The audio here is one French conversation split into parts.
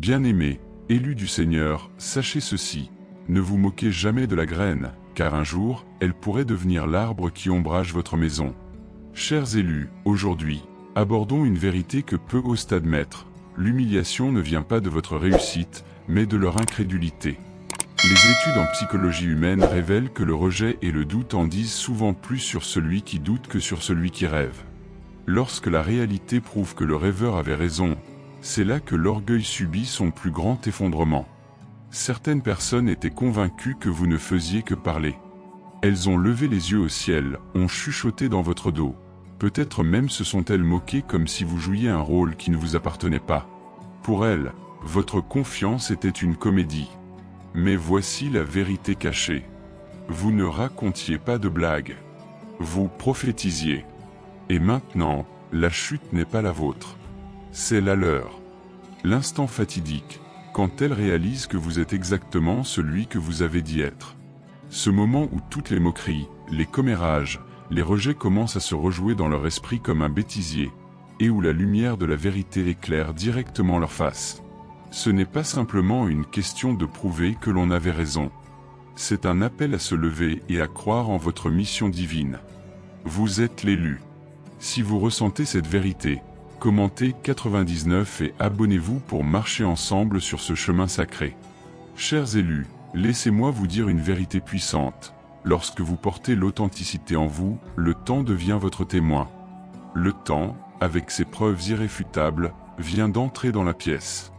Bien-aimés, élus du Seigneur, sachez ceci, ne vous moquez jamais de la graine, car un jour, elle pourrait devenir l'arbre qui ombrage votre maison. Chers élus, aujourd'hui, abordons une vérité que peu osent admettre. L'humiliation ne vient pas de votre réussite, mais de leur incrédulité. Les études en psychologie humaine révèlent que le rejet et le doute en disent souvent plus sur celui qui doute que sur celui qui rêve. Lorsque la réalité prouve que le rêveur avait raison, c'est là que l'orgueil subit son plus grand effondrement. Certaines personnes étaient convaincues que vous ne faisiez que parler. Elles ont levé les yeux au ciel, ont chuchoté dans votre dos. Peut-être même se sont-elles moquées comme si vous jouiez un rôle qui ne vous appartenait pas. Pour elles, votre confiance était une comédie. Mais voici la vérité cachée. Vous ne racontiez pas de blagues. Vous prophétisiez. Et maintenant, la chute n'est pas la vôtre. C'est la leur. L'instant fatidique, quand elles réalisent que vous êtes exactement celui que vous avez dit être. Ce moment où toutes les moqueries, les commérages, les rejets commencent à se rejouer dans leur esprit comme un bêtisier, et où la lumière de la vérité éclaire directement leur face. Ce n'est pas simplement une question de prouver que l'on avait raison. C'est un appel à se lever et à croire en votre mission divine. Vous êtes l'élu. Si vous ressentez cette vérité, commentez 99 et abonnez-vous pour marcher ensemble sur ce chemin sacré. Chers élus, laissez-moi vous dire une vérité puissante. Lorsque vous portez l'authenticité en vous, le temps devient votre témoin. Le temps, avec ses preuves irréfutables, vient d'entrer dans la pièce.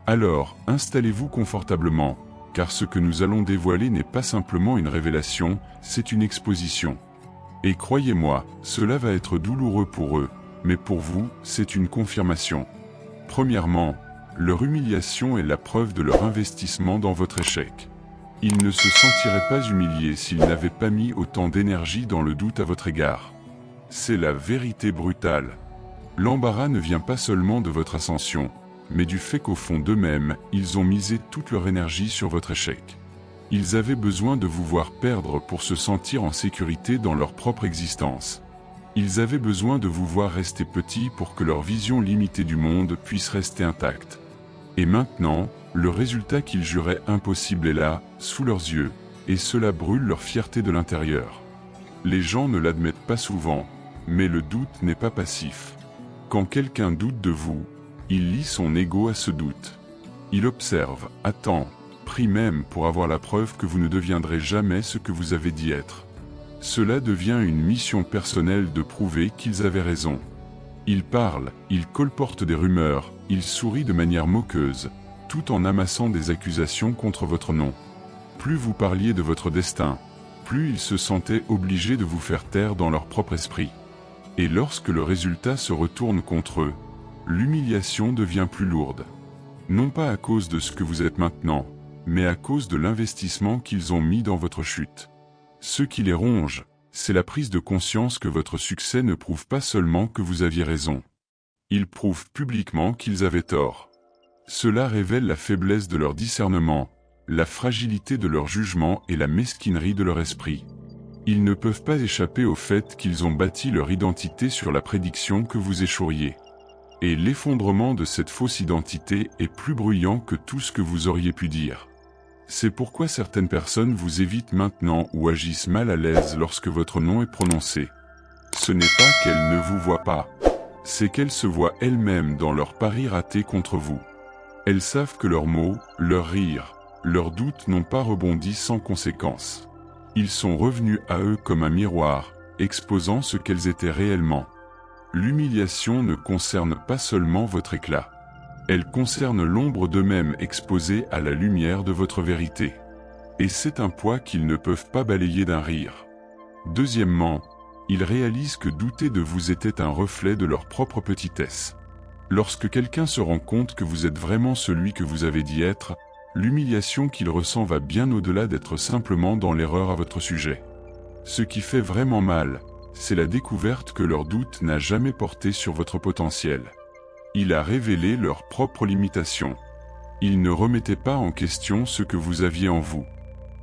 Alors, installez-vous confortablement, car ce que nous allons dévoiler n'est pas simplement une révélation, c'est une exposition. Et croyez-moi, cela va être douloureux pour eux, mais pour vous, c'est une confirmation. Premièrement, leur humiliation est la preuve de leur investissement dans votre échec. Ils ne se sentiraient pas humiliés s'ils n'avaient pas mis autant d'énergie dans le doute à votre égard. C'est la vérité brutale. L'embarras ne vient pas seulement de votre ascension, mais du fait qu'au fond d'eux-mêmes, ils ont misé toute leur énergie sur votre échec. Ils avaient besoin de vous voir perdre pour se sentir en sécurité dans leur propre existence. Ils avaient besoin de vous voir rester petits pour que leur vision limitée du monde puisse rester intacte. Et maintenant, le résultat qu'ils juraient impossible est là, sous leurs yeux, et cela brûle leur fierté de l'intérieur. Les gens ne l'admettent pas souvent, mais le doute n'est pas passif. Quand quelqu'un doute de vous, il lie son ego à ce doute. Il observe, attend, prie même pour avoir la preuve que vous ne deviendrez jamais ce que vous avez dit être. Cela devient une mission personnelle de prouver qu'ils avaient raison. Il parle, il colporte des rumeurs, il sourit de manière moqueuse, tout en amassant des accusations contre votre nom. Plus vous parliez de votre destin, plus ils se sentaient obligés de vous faire taire dans leur propre esprit. Et lorsque le résultat se retourne contre eux, l'humiliation devient plus lourde. Non pas à cause de ce que vous êtes maintenant, mais à cause de l'investissement qu'ils ont mis dans votre chute. Ce qui les ronge, c'est la prise de conscience que votre succès ne prouve pas seulement que vous aviez raison. Il prouve publiquement qu'ils avaient tort. Cela révèle la faiblesse de leur discernement, la fragilité de leur jugement et la mesquinerie de leur esprit. Ils ne peuvent pas échapper au fait qu'ils ont bâti leur identité sur la prédiction que vous échoueriez. Et l'effondrement de cette fausse identité est plus bruyant que tout ce que vous auriez pu dire. C'est pourquoi certaines personnes vous évitent maintenant ou agissent mal à l'aise lorsque votre nom est prononcé. Ce n'est pas qu'elles ne vous voient pas, c'est qu'elles se voient elles-mêmes dans leur pari raté contre vous. Elles savent que leurs mots, leurs rires, leurs doutes n'ont pas rebondi sans conséquence. Ils sont revenus à eux comme un miroir, exposant ce qu'elles étaient réellement. L'humiliation ne concerne pas seulement votre éclat. Elle concerne l'ombre d'eux-mêmes exposée à la lumière de votre vérité. Et c'est un poids qu'ils ne peuvent pas balayer d'un rire. Deuxièmement, ils réalisent que douter de vous était un reflet de leur propre petitesse. Lorsque quelqu'un se rend compte que vous êtes vraiment celui que vous avez dit être, l'humiliation qu'il ressent va bien au-delà d'être simplement dans l'erreur à votre sujet. Ce qui fait vraiment mal, c'est la découverte que leur doute n'a jamais porté sur votre potentiel. Il a révélé leurs propres limitations. Ils ne remettaient pas en question ce que vous aviez en vous.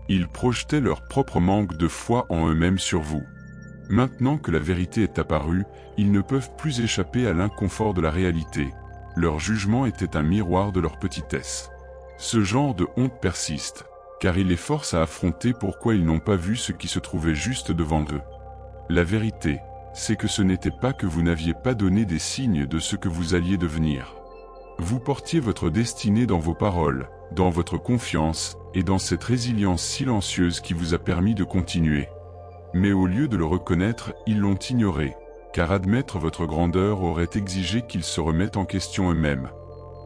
Ils projetaient leur propre manque de foi en eux-mêmes sur vous. Maintenant que la vérité est apparue, ils ne peuvent plus échapper à l'inconfort de la réalité. Leur jugement était un miroir de leur petitesse. Ce genre de honte persiste, car il les force à affronter pourquoi ils n'ont pas vu ce qui se trouvait juste devant eux. La vérité, c'est que ce n'était pas que vous n'aviez pas donné des signes de ce que vous alliez devenir. Vous portiez votre destinée dans vos paroles, dans votre confiance, et dans cette résilience silencieuse qui vous a permis de continuer. Mais au lieu de le reconnaître, ils l'ont ignoré, car admettre votre grandeur aurait exigé qu'ils se remettent en question eux-mêmes.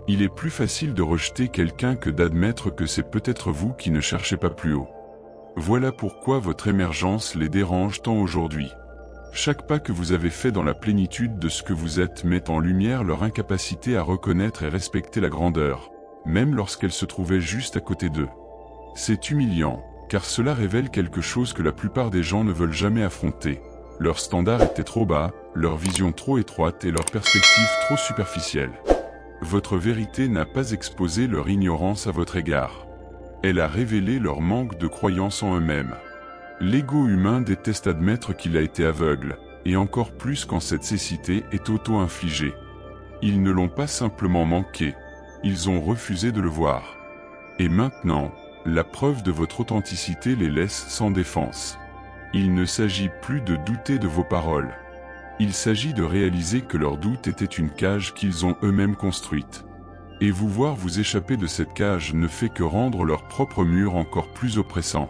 Il est plus facile de rejeter quelqu'un que d'admettre que c'est peut-être vous qui ne cherchez pas plus haut. Voilà pourquoi votre émergence les dérange tant aujourd'hui. Chaque pas que vous avez fait dans la plénitude de ce que vous êtes met en lumière leur incapacité à reconnaître et respecter la grandeur, même lorsqu'elle se trouvait juste à côté d'eux. C'est humiliant, car cela révèle quelque chose que la plupart des gens ne veulent jamais affronter. Leur standard était trop bas, leur vision trop étroite et leur perspective trop superficielle. Votre vérité n'a pas exposé leur ignorance à votre égard. Elle a révélé leur manque de croyance en eux-mêmes. L'ego humain déteste admettre qu'il a été aveugle, et encore plus quand cette cécité est auto-infligée. Ils ne l'ont pas simplement manqué, ils ont refusé de le voir. Et maintenant, la preuve de votre authenticité les laisse sans défense. Il ne s'agit plus de douter de vos paroles. Il s'agit de réaliser que leur doute était une cage qu'ils ont eux-mêmes construite. Et vous voir vous échapper de cette cage ne fait que rendre leur propre mur encore plus oppressant.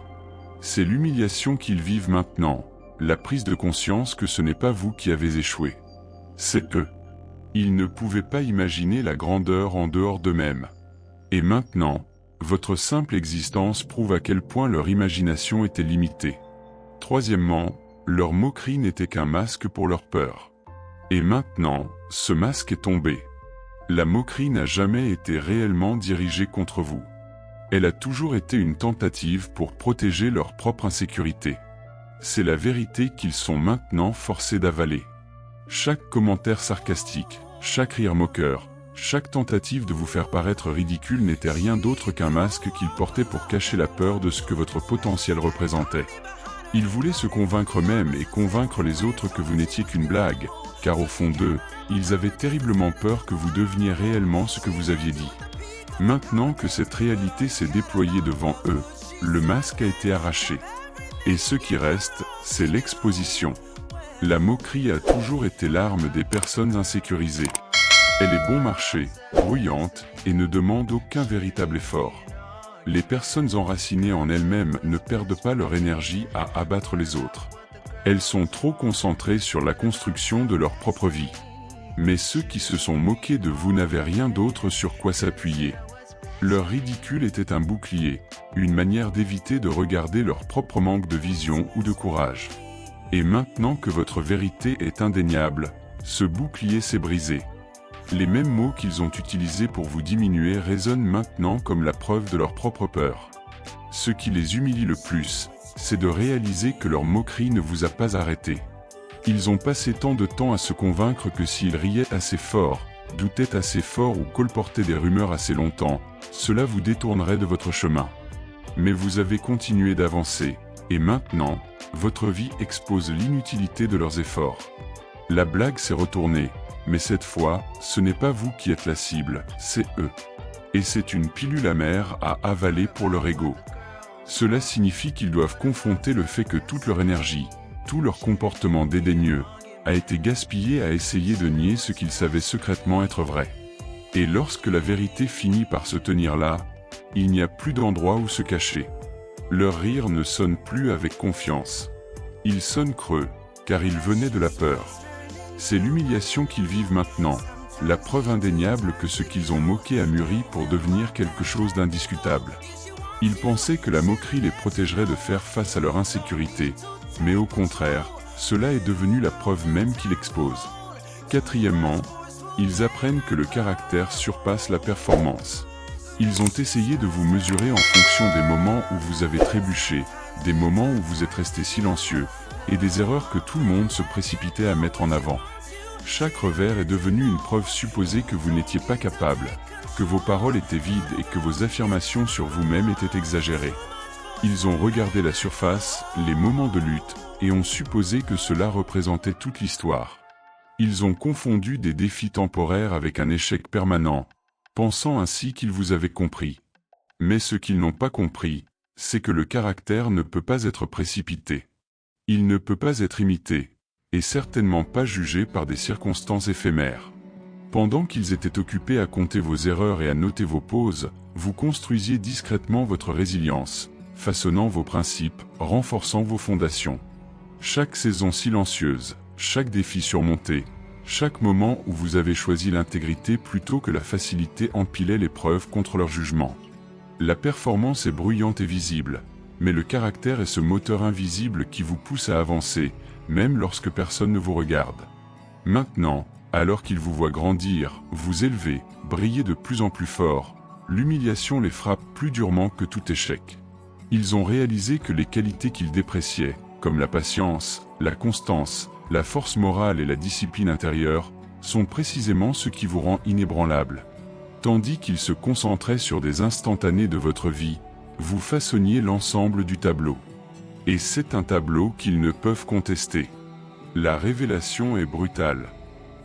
C'est l'humiliation qu'ils vivent maintenant, la prise de conscience que ce n'est pas vous qui avez échoué. C'est eux. Ils ne pouvaient pas imaginer la grandeur en dehors d'eux-mêmes. Et maintenant, votre simple existence prouve à quel point leur imagination était limitée. Troisièmement, leur moquerie n'était qu'un masque pour leur peur. Et maintenant, ce masque est tombé. La moquerie n'a jamais été réellement dirigée contre vous. Elle a toujours été une tentative pour protéger leur propre insécurité. C'est la vérité qu'ils sont maintenant forcés d'avaler. Chaque commentaire sarcastique, chaque rire moqueur, chaque tentative de vous faire paraître ridicule n'était rien d'autre qu'un masque qu'ils portaient pour cacher la peur de ce que votre potentiel représentait. Ils voulaient se convaincre eux-mêmes et convaincre les autres que vous n'étiez qu'une blague, car au fond d'eux, ils avaient terriblement peur que vous deveniez réellement ce que vous aviez dit. Maintenant que cette réalité s'est déployée devant eux, le masque a été arraché. Et ce qui reste, c'est l'exposition. La moquerie a toujours été l'arme des personnes insécurisées. Elle est bon marché, bruyante, et ne demande aucun véritable effort. Les personnes enracinées en elles-mêmes ne perdent pas leur énergie à abattre les autres. Elles sont trop concentrées sur la construction de leur propre vie. Mais ceux qui se sont moqués de vous n'avaient rien d'autre sur quoi s'appuyer. Leur ridicule était un bouclier, une manière d'éviter de regarder leur propre manque de vision ou de courage. Et maintenant que votre vérité est indéniable, ce bouclier s'est brisé. Les mêmes mots qu'ils ont utilisés pour vous diminuer résonnent maintenant comme la preuve de leur propre peur. Ce qui les humilie le plus, c'est de réaliser que leur moquerie ne vous a pas arrêté. Ils ont passé tant de temps à se convaincre que s'ils riaient assez fort, doutaient assez fort ou colportaient des rumeurs assez longtemps, cela vous détournerait de votre chemin. Mais vous avez continué d'avancer, et maintenant, votre vie expose l'inutilité de leurs efforts. La blague s'est retournée, mais cette fois, ce n'est pas vous qui êtes la cible, c'est eux. Et c'est une pilule amère à avaler pour leur ego. Cela signifie qu'ils doivent confronter le fait que toute leur énergie, tout leur comportement dédaigneux, a été gaspillé à essayer de nier ce qu'ils savaient secrètement être vrai. Et lorsque la vérité finit par se tenir là, il n'y a plus d'endroit où se cacher. Leur rire ne sonne plus avec confiance. Il sonne creux, car il venait de la peur. C'est l'humiliation qu'ils vivent maintenant, la preuve indéniable que ce qu'ils ont moqué a mûri pour devenir quelque chose d'indiscutable. Ils pensaient que la moquerie les protégerait de faire face à leur insécurité, mais au contraire, cela est devenu la preuve même qu'ils exposent. Quatrièmement, ils apprennent que le caractère surpasse la performance. Ils ont essayé de vous mesurer en fonction des moments où vous avez trébuché, des moments où vous êtes resté silencieux, et des erreurs que tout le monde se précipitait à mettre en avant. Chaque revers est devenu une preuve supposée que vous n'étiez pas capable, que vos paroles étaient vides et que vos affirmations sur vous-même étaient exagérées. Ils ont regardé la surface, les moments de lutte, et ont supposé que cela représentait toute l'histoire. Ils ont confondu des défis temporaires avec un échec permanent, pensant ainsi qu'ils vous avaient compris. Mais ce qu'ils n'ont pas compris, c'est que le caractère ne peut pas être précipité. Il ne peut pas être imité, et certainement pas jugé par des circonstances éphémères. Pendant qu'ils étaient occupés à compter vos erreurs et à noter vos pauses, vous construisiez discrètement votre résilience, façonnant vos principes, renforçant vos fondations. Chaque saison silencieuse, chaque défi surmonté, chaque moment où vous avez choisi l'intégrité plutôt que la facilité empilait les preuves contre leur jugement. La performance est bruyante et visible, mais le caractère est ce moteur invisible qui vous pousse à avancer, même lorsque personne ne vous regarde. Maintenant, alors qu'ils vous voient grandir, vous élever, briller de plus en plus fort, l'humiliation les frappe plus durement que tout échec. Ils ont réalisé que les qualités qu'ils dépréciaient, comme la patience, la constance, la force morale et la discipline intérieure, sont précisément ce qui vous rend inébranlable. Tandis qu'ils se concentraient sur des instantanés de votre vie, vous façonniez l'ensemble du tableau. Et c'est un tableau qu'ils ne peuvent contester. La révélation est brutale.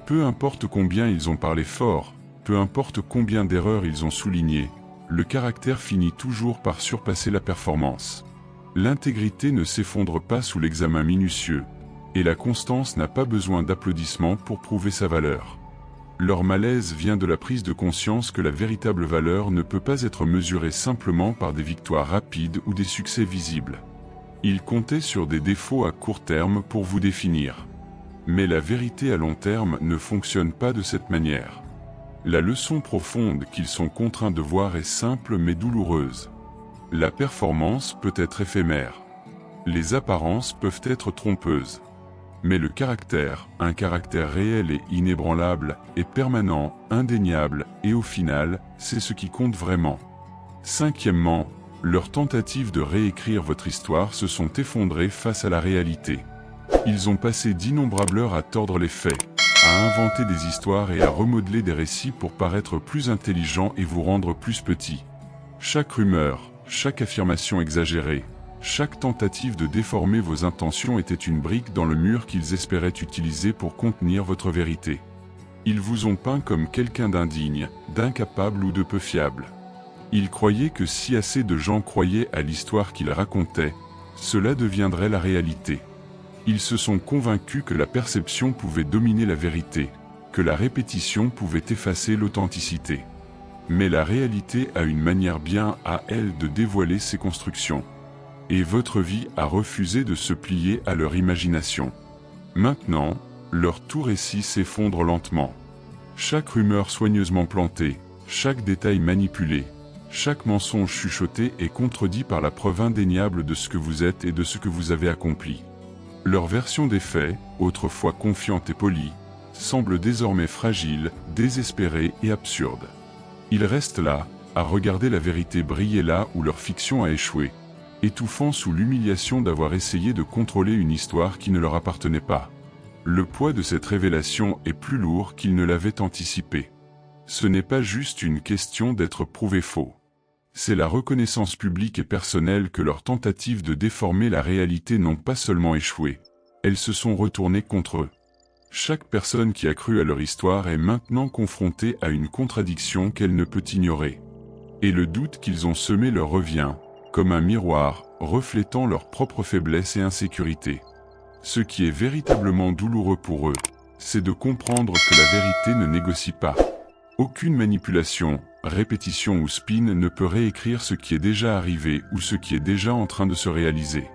Peu importe combien ils ont parlé fort, peu importe combien d'erreurs ils ont soulignées, le caractère finit toujours par surpasser la performance. L'intégrité ne s'effondre pas sous l'examen minutieux, et la constance n'a pas besoin d'applaudissements pour prouver sa valeur. Leur malaise vient de la prise de conscience que la véritable valeur ne peut pas être mesurée simplement par des victoires rapides ou des succès visibles. Ils comptaient sur des défauts à court terme pour vous définir. Mais la vérité à long terme ne fonctionne pas de cette manière. La leçon profonde qu'ils sont contraints de voir est simple mais douloureuse. La performance peut être éphémère. Les apparences peuvent être trompeuses. Mais le caractère, un caractère réel et inébranlable, est permanent, indéniable, et au final, c'est ce qui compte vraiment. Cinquièmement, leurs tentatives de réécrire votre histoire se sont effondrées face à la réalité. Ils ont passé d'innombrables heures à tordre les faits, à inventer des histoires et à remodeler des récits pour paraître plus intelligents et vous rendre plus petit. Chaque rumeur, chaque affirmation exagérée, chaque tentative de déformer vos intentions était une brique dans le mur qu'ils espéraient utiliser pour contenir votre vérité. Ils vous ont peint comme quelqu'un d'indigne, d'incapable ou de peu fiable. Ils croyaient que si assez de gens croyaient à l'histoire qu'ils racontaient, cela deviendrait la réalité. Ils se sont convaincus que la perception pouvait dominer la vérité, que la répétition pouvait effacer l'authenticité. Mais la réalité a une manière bien à elle de dévoiler ses constructions. Et votre vie a refusé de se plier à leur imagination. Maintenant, leur tout récit s'effondre lentement. Chaque rumeur soigneusement plantée, chaque détail manipulé, chaque mensonge chuchoté est contredit par la preuve indéniable de ce que vous êtes et de ce que vous avez accompli. Leur version des faits, autrefois confiante et polie, semble désormais fragile, désespérée et absurde. Ils restent là, à regarder la vérité briller là où leur fiction a échoué, étouffant sous l'humiliation d'avoir essayé de contrôler une histoire qui ne leur appartenait pas. Le poids de cette révélation est plus lourd qu'ils ne l'avaient anticipé. Ce n'est pas juste une question d'être prouvé faux. C'est la reconnaissance publique et personnelle que leurs tentatives de déformer la réalité n'ont pas seulement échoué, elles se sont retournées contre eux. Chaque personne qui a cru à leur histoire est maintenant confrontée à une contradiction qu'elle ne peut ignorer. Et le doute qu'ils ont semé leur revient, comme un miroir, reflétant leurs propres faiblesses et insécurités. Ce qui est véritablement douloureux pour eux, c'est de comprendre que la vérité ne négocie pas. Aucune manipulation, répétition ou spin ne peut réécrire ce qui est déjà arrivé ou ce qui est déjà en train de se réaliser.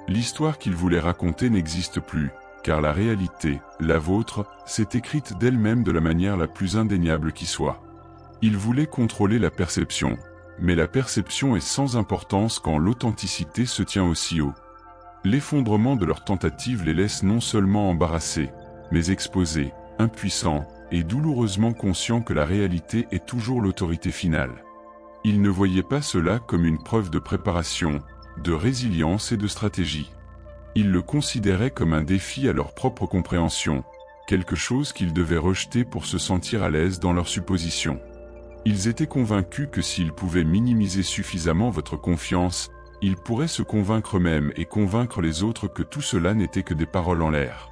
L'histoire qu'ils voulaient raconter n'existe plus, car la réalité, la vôtre, s'est écrite d'elle-même de la manière la plus indéniable qui soit. Ils voulaient contrôler la perception. Mais la perception est sans importance quand l'authenticité se tient aussi haut. L'effondrement de leur tentative les laisse non seulement embarrassés, mais exposés, impuissants, et douloureusement conscients que la réalité est toujours l'autorité finale. Ils ne voyaient pas cela comme une preuve de préparation, de résilience et de stratégie. Ils le considéraient comme un défi à leur propre compréhension, quelque chose qu'ils devaient rejeter pour se sentir à l'aise dans leurs suppositions. Ils étaient convaincus que s'ils pouvaient minimiser suffisamment votre confiance, ils pourraient se convaincre eux-mêmes et convaincre les autres que tout cela n'était que des paroles en l'air.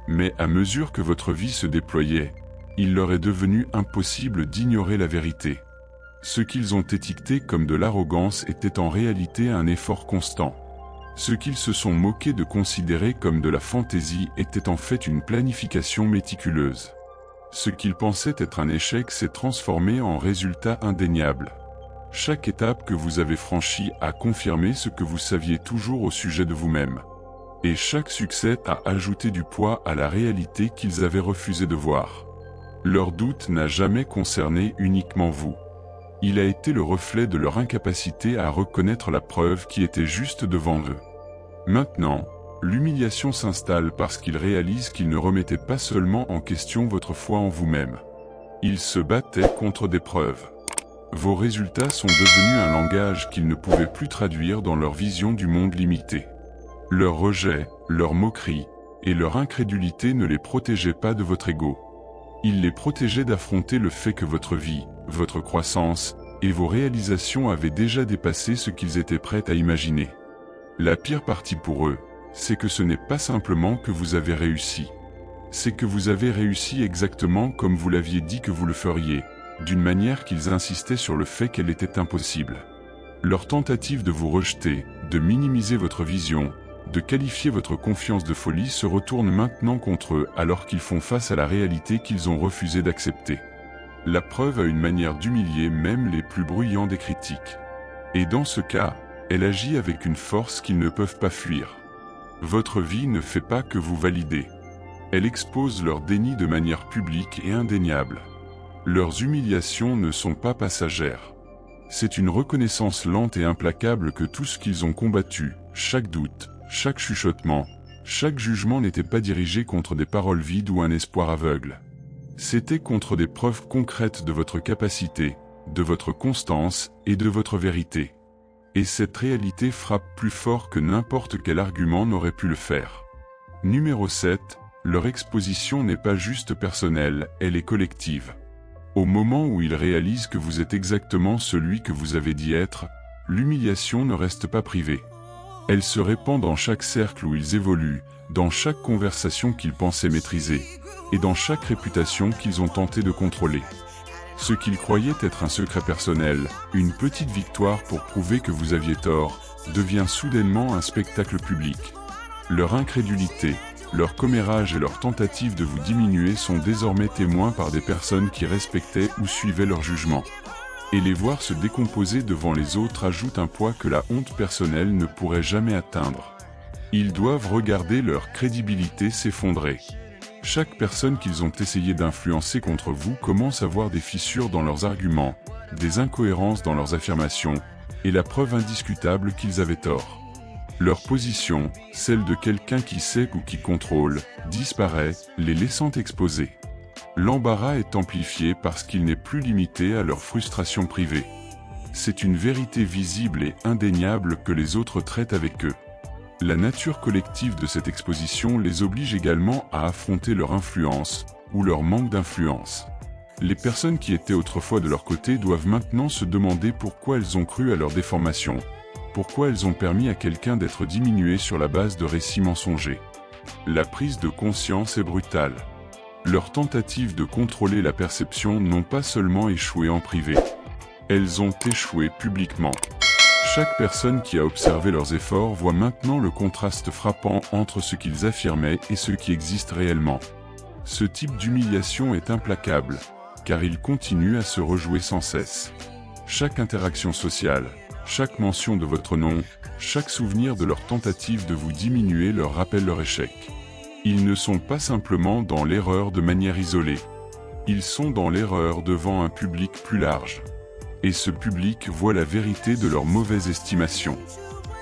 Mais à mesure que votre vie se déployait, il leur est devenu impossible d'ignorer la vérité. Ce qu'ils ont étiqueté comme de l'arrogance était en réalité un effort constant. Ce qu'ils se sont moqués de considérer comme de la fantaisie était en fait une planification méticuleuse. Ce qu'ils pensaient être un échec s'est transformé en résultat indéniable. Chaque étape que vous avez franchie a confirmé ce que vous saviez toujours au sujet de vous-même. Et chaque succès a ajouté du poids à la réalité qu'ils avaient refusé de voir. Leur doute n'a jamais concerné uniquement vous. Il a été le reflet de leur incapacité à reconnaître la preuve qui était juste devant eux. Maintenant, l'humiliation s'installe parce qu'ils réalisent qu'ils ne remettaient pas seulement en question votre foi en vous-même. Ils se battaient contre des preuves. Vos résultats sont devenus un langage qu'ils ne pouvaient plus traduire dans leur vision du monde limité. Leur rejet, leur moquerie et leur incrédulité ne les protégeaient pas de votre ego. Ils les protégeaient d'affronter le fait que votre vie, votre croissance et vos réalisations avaient déjà dépassé ce qu'ils étaient prêts à imaginer. La pire partie pour eux, c'est que ce n'est pas simplement que vous avez réussi. C'est que vous avez réussi exactement comme vous l'aviez dit que vous le feriez, d'une manière qu'ils insistaient sur le fait qu'elle était impossible. Leur tentative de vous rejeter, de minimiser votre vision, de qualifier votre confiance de folie se retourne maintenant contre eux alors qu'ils font face à la réalité qu'ils ont refusé d'accepter. La preuve a une manière d'humilier même les plus bruyants des critiques. Et dans ce cas, elle agit avec une force qu'ils ne peuvent pas fuir. Votre vie ne fait pas que vous valider. Elle expose leur déni de manière publique et indéniable. Leurs humiliations ne sont pas passagères. C'est une reconnaissance lente et implacable que tout ce qu'ils ont combattu, chaque doute, chaque chuchotement, chaque jugement n'était pas dirigé contre des paroles vides ou un espoir aveugle. C'était contre des preuves concrètes de votre capacité, de votre constance et de votre vérité. Et cette réalité frappe plus fort que n'importe quel argument n'aurait pu le faire. Numéro 7, leur exposition n'est pas juste personnelle, elle est collective. Au moment où ils réalisent que vous êtes exactement celui que vous avez dit être, l'humiliation ne reste pas privée. Elle se répand dans chaque cercle où ils évoluent, dans chaque conversation qu'ils pensaient maîtriser, et dans chaque réputation qu'ils ont tenté de contrôler. Ce qu'ils croyaient être un secret personnel, une petite victoire pour prouver que vous aviez tort, devient soudainement un spectacle public. Leur incrédulité, leur commérage et leur tentative de vous diminuer sont désormais témoins par des personnes qui respectaient ou suivaient leur jugement. Et les voir se décomposer devant les autres ajoute un poids que la honte personnelle ne pourrait jamais atteindre. Ils doivent regarder leur crédibilité s'effondrer. Chaque personne qu'ils ont essayé d'influencer contre vous commence à voir des fissures dans leurs arguments, des incohérences dans leurs affirmations, et la preuve indiscutable qu'ils avaient tort. Leur position, celle de quelqu'un qui sait ou qui contrôle, disparaît, les laissant exposés. L'embarras est amplifié parce qu'il n'est plus limité à leur frustration privée. C'est une vérité visible et indéniable que les autres traitent avec eux. La nature collective de cette exposition les oblige également à affronter leur influence, ou leur manque d'influence. Les personnes qui étaient autrefois de leur côté doivent maintenant se demander pourquoi elles ont cru à leur déformation, pourquoi elles ont permis à quelqu'un d'être diminué sur la base de récits mensongers. La prise de conscience est brutale. Leurs tentatives de contrôler la perception n'ont pas seulement échoué en privé. Elles ont échoué publiquement. Chaque personne qui a observé leurs efforts voit maintenant le contraste frappant entre ce qu'ils affirmaient et ce qui existe réellement. Ce type d'humiliation est implacable, car il continue à se rejouer sans cesse. Chaque interaction sociale, chaque mention de votre nom, chaque souvenir de leur tentative de vous diminuer leur rappelle leur échec. Ils ne sont pas simplement dans l'erreur de manière isolée. Ils sont dans l'erreur devant un public plus large. Et ce public voit la vérité de leur mauvaise estimation.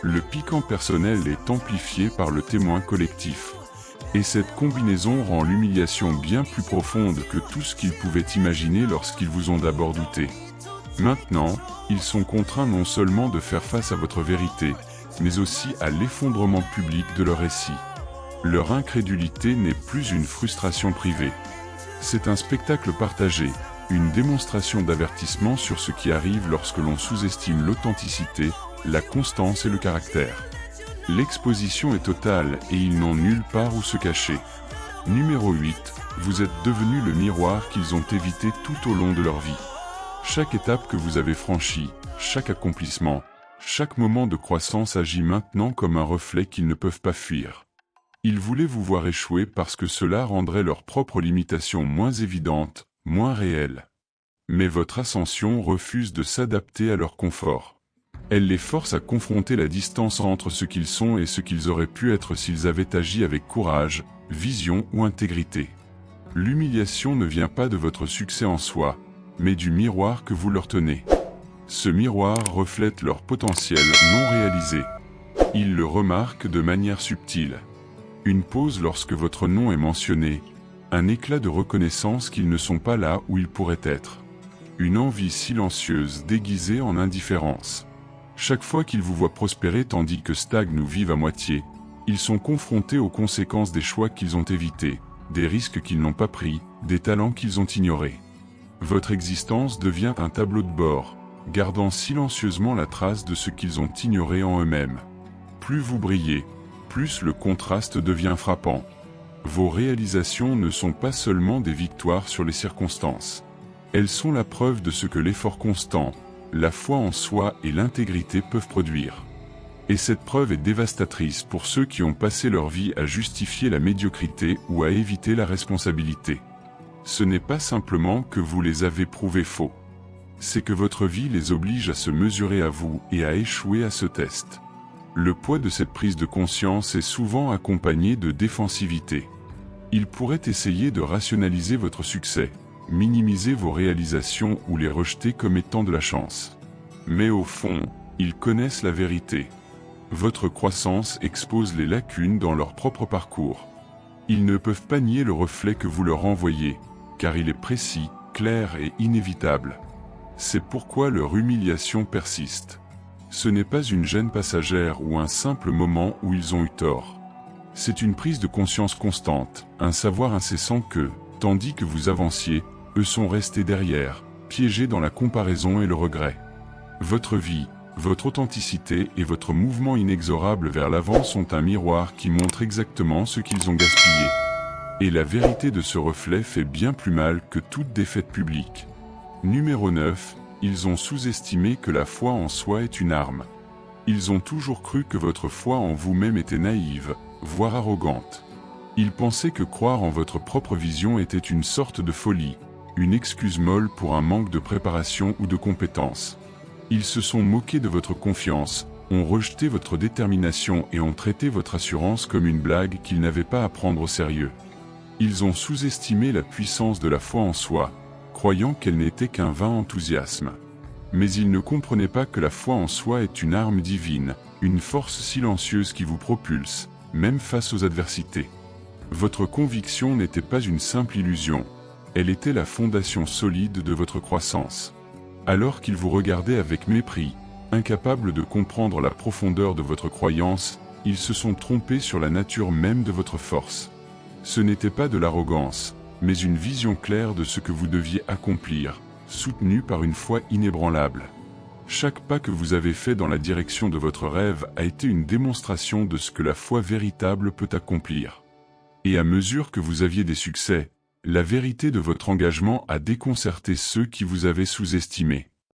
Le piquant personnel est amplifié par le témoin collectif. Et cette combinaison rend l'humiliation bien plus profonde que tout ce qu'ils pouvaient imaginer lorsqu'ils vous ont d'abord douté. Maintenant, ils sont contraints non seulement de faire face à votre vérité, mais aussi à l'effondrement public de leur récit. Leur incrédulité n'est plus une frustration privée. C'est un spectacle partagé, une démonstration d'avertissement sur ce qui arrive lorsque l'on sous-estime l'authenticité, la constance et le caractère. L'exposition est totale et ils n'ont nulle part où se cacher. Numéro 8. Vous êtes devenu le miroir qu'ils ont évité tout au long de leur vie. Chaque étape que vous avez franchie, chaque accomplissement, chaque moment de croissance agit maintenant comme un reflet qu'ils ne peuvent pas fuir. Ils voulaient vous voir échouer parce que cela rendrait leurs propres limitations moins évidentes, moins réelles. Mais votre ascension refuse de s'adapter à leur confort. Elle les force à confronter la distance entre ce qu'ils sont et ce qu'ils auraient pu être s'ils avaient agi avec courage, vision ou intégrité. L'humiliation ne vient pas de votre succès en soi, mais du miroir que vous leur tenez. Ce miroir reflète leur potentiel non réalisé. Ils le remarquent de manière subtile. Une pause lorsque votre nom est mentionné, un éclat de reconnaissance qu'ils ne sont pas là où ils pourraient être. Une envie silencieuse déguisée en indifférence. Chaque fois qu'ils vous voient prospérer tandis que stagnent ou vivent à moitié, ils sont confrontés aux conséquences des choix qu'ils ont évités, des risques qu'ils n'ont pas pris, des talents qu'ils ont ignorés. Votre existence devient un tableau de bord, gardant silencieusement la trace de ce qu'ils ont ignoré en eux-mêmes. Plus vous brillez, plus le contraste devient frappant. Vos réalisations ne sont pas seulement des victoires sur les circonstances. Elles sont la preuve de ce que l'effort constant, la foi en soi et l'intégrité peuvent produire. Et cette preuve est dévastatrice pour ceux qui ont passé leur vie à justifier la médiocrité ou à éviter la responsabilité. Ce n'est pas simplement que vous les avez prouvés faux. C'est que votre vie les oblige à se mesurer à vous et à échouer à ce test. Le poids de cette prise de conscience est souvent accompagné de défensivité. Ils pourraient essayer de rationaliser votre succès, minimiser vos réalisations ou les rejeter comme étant de la chance. Mais au fond, ils connaissent la vérité. Votre croissance expose les lacunes dans leur propre parcours. Ils ne peuvent pas nier le reflet que vous leur renvoyez, car il est précis, clair et inévitable. C'est pourquoi leur humiliation persiste. Ce n'est pas une gêne passagère ou un simple moment où ils ont eu tort. C'est une prise de conscience constante, un savoir incessant que, tandis que vous avanciez, eux sont restés derrière, piégés dans la comparaison et le regret. Votre vie, votre authenticité et votre mouvement inexorable vers l'avant sont un miroir qui montre exactement ce qu'ils ont gaspillé. Et la vérité de ce reflet fait bien plus mal que toute défaite publique. Numéro 9. Ils ont sous-estimé que la foi en soi est une arme. Ils ont toujours cru que votre foi en vous-même était naïve, voire arrogante. Ils pensaient que croire en votre propre vision était une sorte de folie, une excuse molle pour un manque de préparation ou de compétence. Ils se sont moqués de votre confiance, ont rejeté votre détermination et ont traité votre assurance comme une blague qu'ils n'avaient pas à prendre au sérieux. Ils ont sous-estimé la puissance de la foi en soi, croyant qu'elle n'était qu'un vain enthousiasme. Mais ils ne comprenaient pas que la foi en soi est une arme divine, une force silencieuse qui vous propulse, même face aux adversités. Votre conviction n'était pas une simple illusion, elle était la fondation solide de votre croissance. Alors qu'ils vous regardaient avec mépris, incapables de comprendre la profondeur de votre croyance, ils se sont trompés sur la nature même de votre force. Ce n'était pas de l'arrogance, mais une vision claire de ce que vous deviez accomplir, soutenue par une foi inébranlable. Chaque pas que vous avez fait dans la direction de votre rêve a été une démonstration de ce que la foi véritable peut accomplir. Et à mesure que vous aviez des succès, la vérité de votre engagement a déconcerté ceux qui vous avaient sous-estimé.